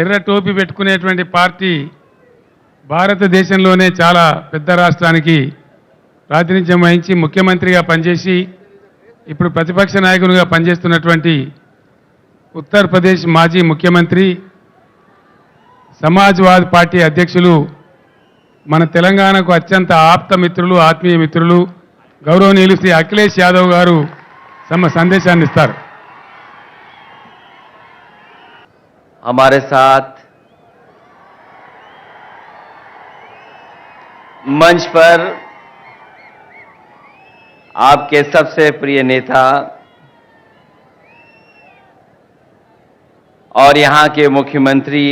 ఎర్ర టోపీ పెట్టుకునేటువంటి పార్టీ భారతదేశంలోనే చాలా పెద్ద రాష్ట్రానికి ప్రాతినిధ్యం వహించి ముఖ్యమంత్రిగా పనిచేసి ఇప్పుడు ప్రతిపక్ష నాయకునిగా పనిచేస్తున్నటువంటి ఉత్తరప్రదేశ్ మాజీ ముఖ్యమంత్రి సమాజ్వాదీ పార్టీ అధ్యక్షులు మన తెలంగాణకు అత్యంత ఆప్త మిత్రులు ఆత్మీయ మిత్రులు గౌరవనీయులు శ్రీ అఖిలేష్ యాదవ్ గారు తమ సందేశాన్ని ఇస్తారు. हमारे साथ मंच पर आपके सबसे प्रिय नेता और यहां के मुख्यमंत्री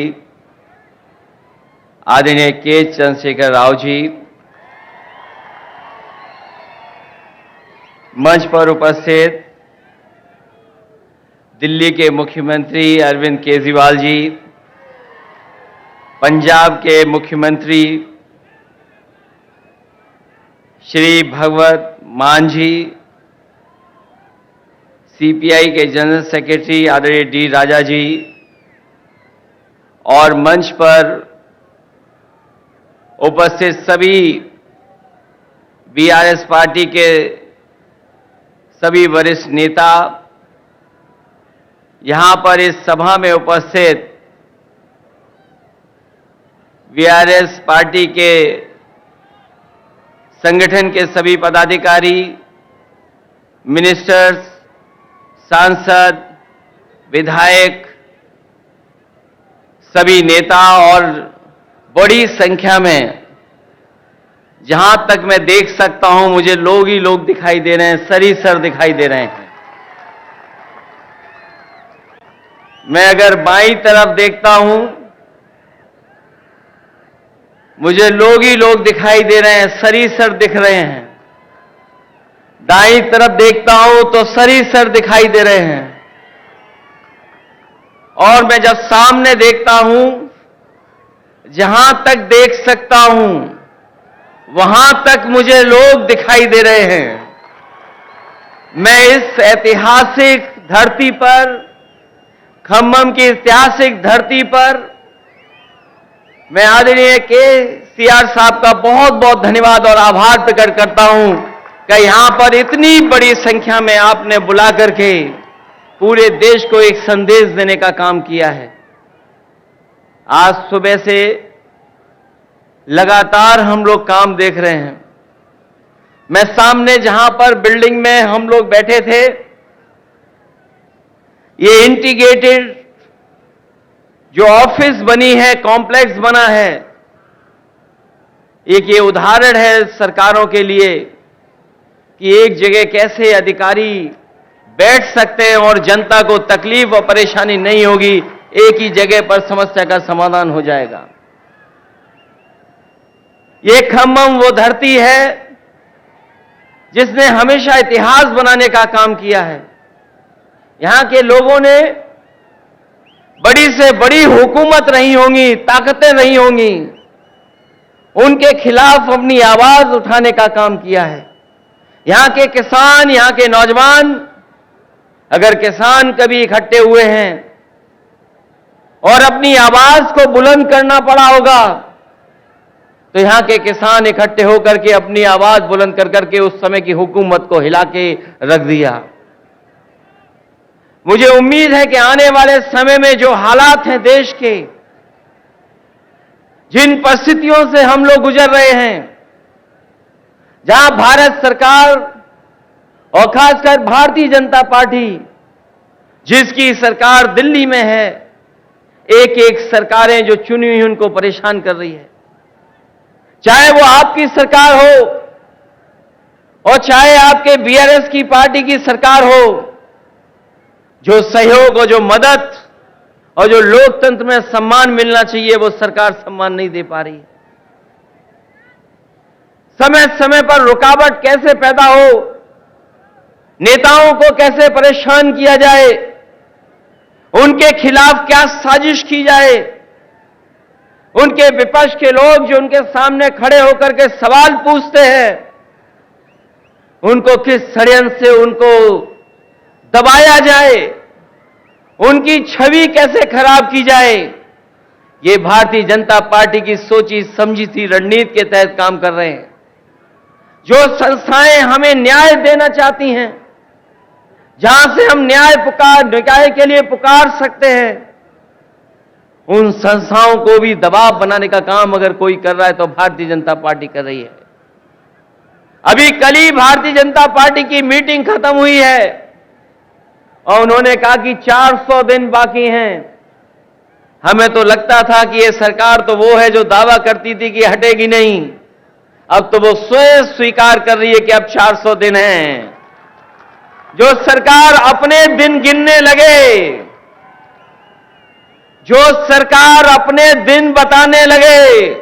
आदरणीय के चंद्रशेखर राव जी, मंच पर उपस्थित दिल्ली के मुख्यमंत्री अरविंद केजरीवाल जी, पंजाब के मुख्यमंत्री श्री भगवत मान जी, सीपीआई के जनरल सेक्रेटरी आदरणीय डी राजा जी और मंच पर उपस्थित सभी बीआरएस पार्टी के सभी वरिष्ठ नेता, यहां पर इस सभा में उपस्थित बीआरएस पार्टी के संगठन के सभी पदाधिकारी, मिनिस्टर्स, सांसद, विधायक, सभी नेता और बड़ी संख्या में, जहां तक मैं देख सकता हूं मुझे लोग ही लोग दिखाई दे रहे हैं, सर दिखाई दे रहे हैं। मैं अगर बाईं तरफ देखता हूं मुझे लोग ही लोग दिखाई दे रहे हैं, सर दिख रहे हैं। दाईं तरफ देखता हूं तो सर दिखाई दे रहे हैं। और मैं जब सामने देखता हूं, जहां तक देख सकता हूं वहां तक मुझे लोग दिखाई दे रहे हैं। मैं इस ऐतिहासिक धरती पर, खम्मम की ऐतिहासिक धरती पर, मैं आदरणीय केसीआर साहब का बहुत बहुत धन्यवाद और आभार प्रकट करता हूं कि यहां पर इतनी बड़ी संख्या में आपने बुला करके पूरे देश को एक संदेश देने का काम किया है। आज सुबह से लगातार हम लोग काम देख रहे हैं। मैं सामने जहां पर बिल्डिंग में हम लोग बैठे थे, ये इंटीग्रेटेड जो ऑफिस बनी है, कॉम्प्लेक्स बना है, एक ये उदाहरण है सरकारों के लिए कि एक जगह कैसे अधिकारी बैठ सकते हैं और जनता को तकलीफ और परेशानी नहीं होगी, एक ही जगह पर समस्या का समाधान हो जाएगा। ये खम्मम वो धरती है जिसने हमेशा इतिहास बनाने का काम किया है। यहां के लोगों ने बड़ी से बड़ी हुकूमत रही होंगी, ताकतें रही होंगी, उनके खिलाफ अपनी आवाज उठाने का काम किया है। यहां के किसान, यहां के नौजवान, अगर किसान कभी इकट्ठे हुए हैं और अपनी आवाज को बुलंद करना पड़ा होगा तो यहां के किसान इकट्ठे होकर के अपनी आवाज बुलंद कर करके उस समय की हुकूमत को हिला के रख दिया। मुझे उम्मीद है कि आने वाले समय में जो हालात हैं देश के, जिन परिस्थितियों से हम लोग गुजर रहे हैं, जहां भारत सरकार और खासकर भारतीय जनता पार्टी, जिसकी सरकार दिल्ली में है, एक एक सरकारें जो चुनी हुई उनको परेशान कर रही है। चाहे वो आपकी सरकार हो और चाहे आपके बीआरएस की पार्टी की सरकार हो, जो सहयोग और जो मदद और जो लोकतंत्र में सम्मान मिलना चाहिए वो सरकार सम्मान नहीं दे पा रही है। समय समय पर रुकावट कैसे पैदा हो, नेताओं को कैसे परेशान किया जाए, उनके खिलाफ क्या साजिश की जाए, उनके विपक्ष के लोग जो उनके सामने खड़े होकर के सवाल पूछते हैं, उनको किस षड्यंत्र से उनको दबाया जाए, उनकी छवि कैसे खराब की जाए, ये भारतीय जनता पार्टी की सोची समझी थी रणनीति के तहत काम कर रहे हैं। जो संस्थाएं हमें न्याय देना चाहती हैं, जहां से हम न्याय के लिए पुकार सकते हैं, उन संस्थाओं को भी दबाव बनाने का काम अगर कोई कर रहा है तो भारतीय जनता पार्टी कर रही है। अभी कल ही भारतीय जनता पार्टी की मीटिंग खत्म हुई है और उन्होंने कहा कि 400 दिन बाकी हैं। हमें तो लगता था कि ये सरकार तो वो है जो दावा करती थी कि हटेगी नहीं, अब तो वो स्वयं स्वीकार कर रही है कि अब 400 दिन हैं। जो सरकार अपने दिन गिनने लगे, जो सरकार अपने दिन बताने लगे,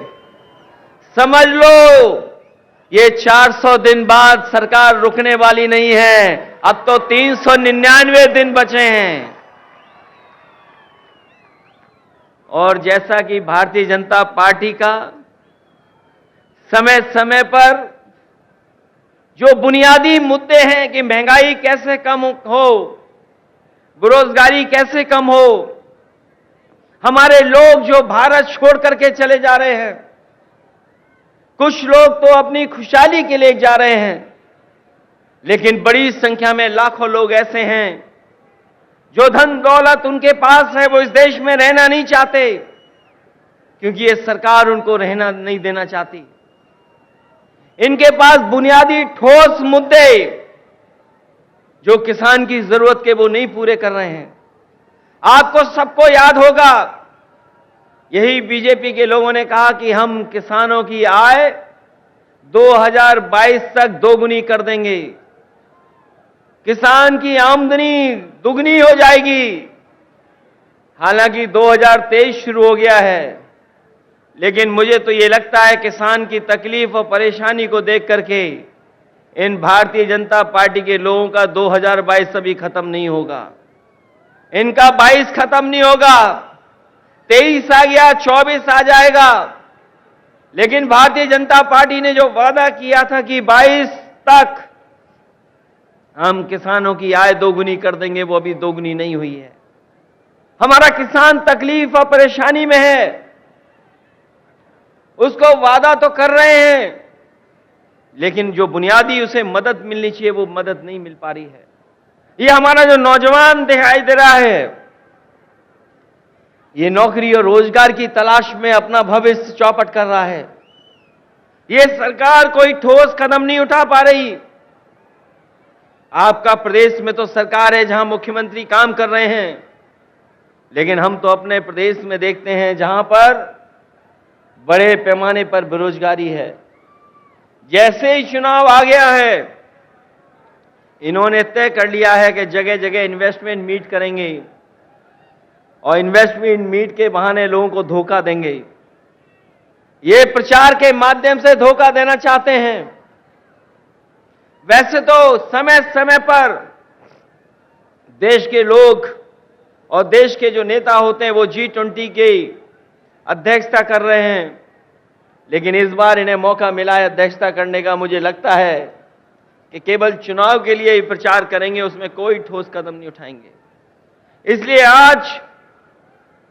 समझ लो ये 400 दिन बाद सरकार रुकने वाली नहीं है। अब तो 399 दिन बचे हैं। और जैसा कि भारतीय जनता पार्टी का समय समय पर जो बुनियादी मुद्दे हैं कि महंगाई कैसे कम हो, बेरोजगारी कैसे कम हो, हमारे लोग जो भारत छोड़ करके चले जा रहे हैं, कुछ लोग तो अपनी खुशहाली के लिए जा रहे हैं, लेकिन बड़ी संख्या में लाखों लोग ऐसे हैं जो धन दौलत उनके पास है, वो इस देश में रहना नहीं चाहते क्योंकि ये सरकार उनको रहना नहीं देना चाहती। इनके पास बुनियादी ठोस मुद्दे जो किसान की जरूरत के वो नहीं पूरे कर रहे हैं। आपको सबको याद होगा, यही बीजेपी के लोगों ने कहा कि हम किसानों की आय 2022 तक दोगुनी कर देंगे, किसान की आमदनी दुगनी हो जाएगी। हालांकि 2023 शुरू हो गया है, लेकिन मुझे तो ये लगता है किसान की तकलीफ और परेशानी को देख करके इन भारतीय जनता पार्टी के लोगों का 2022 अभी खत्म नहीं होगा, इनका 22 खत्म नहीं होगा, 23 आ गया, 24 आ जाएगा। लेकिन भारतीय जनता पार्टी ने जो वादा किया था कि 22 तक हम किसानों की आय दोगुनी कर देंगे, वो अभी दोगुनी नहीं हुई है। हमारा किसान तकलीफ और परेशानी में है, उसको वादा तो कर रहे हैं, लेकिन जो बुनियादी उसे मदद मिलनी चाहिए वो मदद नहीं मिल पा रही है। ये हमारा जो नौजवान दिखाई दे रहा है, ये नौकरी और रोजगार की तलाश में अपना भविष्य चौपट कर रहा है। ये सरकार कोई ठोस कदम नहीं उठा पा रही। आपका प्रदेश में तो सरकार है जहां मुख्यमंत्री काम कर रहे हैं, लेकिन हम तो अपने प्रदेश में देखते हैं जहां पर बड़े पैमाने पर बेरोजगारी है। जैसे ही चुनाव आ गया है, इन्होंने तय कर लिया है कि जगह जगह इन्वेस्टमेंट मीट करेंगे और इन्वेस्टमेंट मीट के बहाने लोगों को धोखा देंगे। ये प्रचार के माध्यम से धोखा देना चाहते हैं। वैसे तो समय समय पर देश के लोग और देश के जो नेता होते हैं वो G20 की अध्यक्षता कर रहे हैं, लेकिन इस बार इन्हें मौका मिला है अध्यक्षता करने का। मुझे लगता है कि केवल चुनाव के लिए ही प्रचार करेंगे, उसमें कोई ठोस कदम नहीं उठाएंगे। इसलिए आज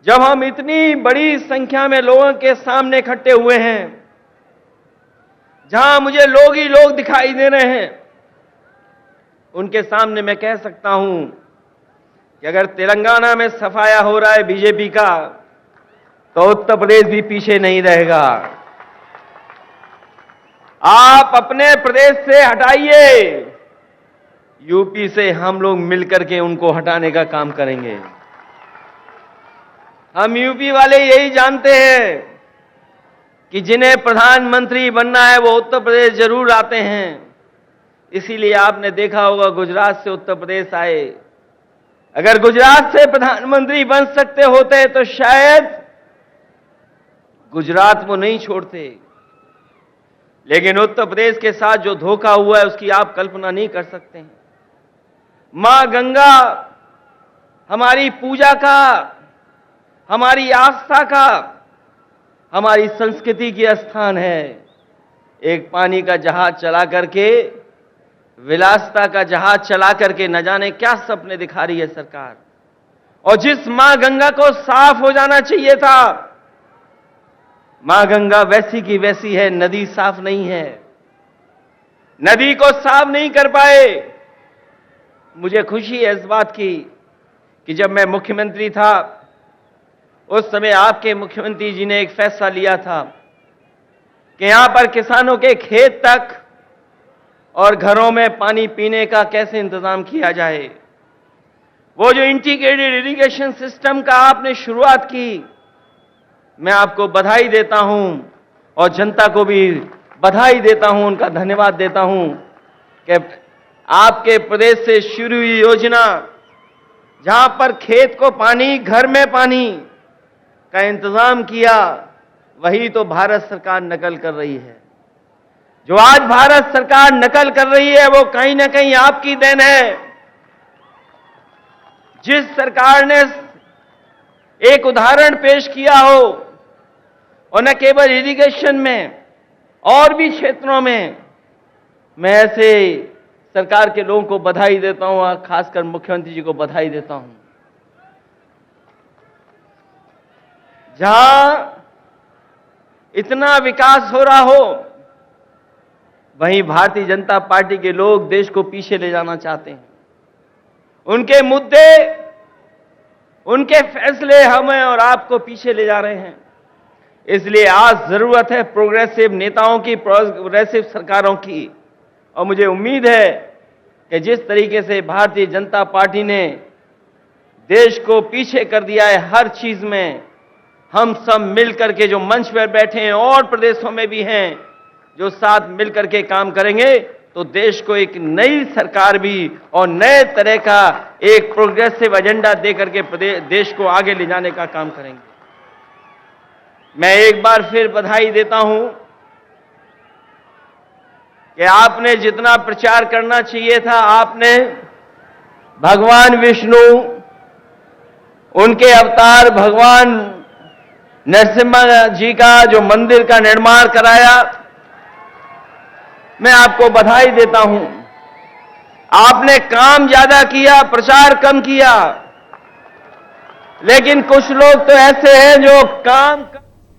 जब हम इतनी बड़ी संख्या में लोगों के सामने इकट्ठे हुए हैं, जहां मुझे लोग ही लोग दिखाई दे रहे हैं, उनके सामने मैं कह सकता हूं कि अगर तेलंगाना में सफाया हो रहा है बीजेपी का, तो उत्तर प्रदेश भी पीछे नहीं रहेगा। आप अपने प्रदेश से हटाइए, यूपी से हम लोग मिलकर के उनको हटाने का काम करेंगे। हम यूपी वाले यही जानते हैं कि जिन्हें प्रधानमंत्री बनना है वो उत्तर प्रदेश जरूर आते हैं। इसीलिए आपने देखा होगा गुजरात से उत्तर प्रदेश आए। अगर गुजरात से प्रधानमंत्री बन सकते होते तो शायद गुजरात वो नहीं छोड़ते, लेकिन उत्तर प्रदेश के साथ जो धोखा हुआ है उसकी आप कल्पना नहीं कर सकते हैं। मां गंगा हमारी पूजा का, हमारी आस्था का, हमारी संस्कृति की स्थान है। एक पानी का जहाज चला करके, विलासिता का जहाज चला करके न जाने क्या सपने दिखा रही है सरकार। और जिस मां गंगा को साफ हो जाना चाहिए था, मां गंगा वैसी की वैसी है, नदी साफ नहीं है, नदी को साफ नहीं कर पाए। मुझे खुशी है इस बात की कि जब मैं मुख्यमंत्री था उस समय आपके मुख्यमंत्री जी ने एक फैसला लिया था कि यहां पर किसानों के खेत तक और घरों में पानी पीने का कैसे इंतजाम किया जाए। वो जो इंटीग्रेटेड इरिगेशन सिस्टम का आपने शुरुआत की, मैं आपको बधाई देता हूं और जनता को भी बधाई देता हूं, उनका धन्यवाद देता हूं कि आपके प्रदेश से शुरू हुई योजना जहां पर खेत को पानी, घर में पानी का इंतजाम किया, वही तो भारत सरकार नकल कर रही है। जो आज भारत सरकार नकल कर रही है वो कहीं ना कहीं आपकी देन है। जिस सरकार ने एक उदाहरण पेश किया हो, और न केवल इरिगेशन में और भी क्षेत्रों में, मैं ऐसे सरकार के लोगों को बधाई देता हूं और खासकर मुख्यमंत्री जी को बधाई देता हूं। जहां इतना विकास हो रहा हो, वहीं भारतीय जनता पार्टी के लोग देश को पीछे ले जाना चाहते हैं। उनके मुद्दे, उनके फैसले हमें और आपको पीछे ले जा रहे हैं। इसलिए आज जरूरत है प्रोग्रेसिव नेताओं की, प्रोग्रेसिव सरकारों की। और मुझे उम्मीद है कि जिस तरीके से भारतीय जनता पार्टी ने देश को पीछे कर दिया है हर चीज में, हम सब मिलकर के जो मंच पर बैठे हैं और प्रदेशों में भी हैं, जो साथ मिलकर के काम करेंगे तो देश को एक नई सरकार भी और नए तरह का एक प्रोग्रेसिव एजेंडा देकर के देश को आगे ले जाने का काम करेंगे। मैं एक बार फिर बधाई देता हूं कि आपने जितना प्रचार करना चाहिए था, आपने भगवान विष्णु, उनके अवतार भगवान नरसिम्हा जी का जो मंदिर का निर्माण कराया, मैं आपको बधाई देता हूं। आपने काम ज्यादा किया, प्रचार कम किया, लेकिन कुछ लोग तो ऐसे हैं जो काम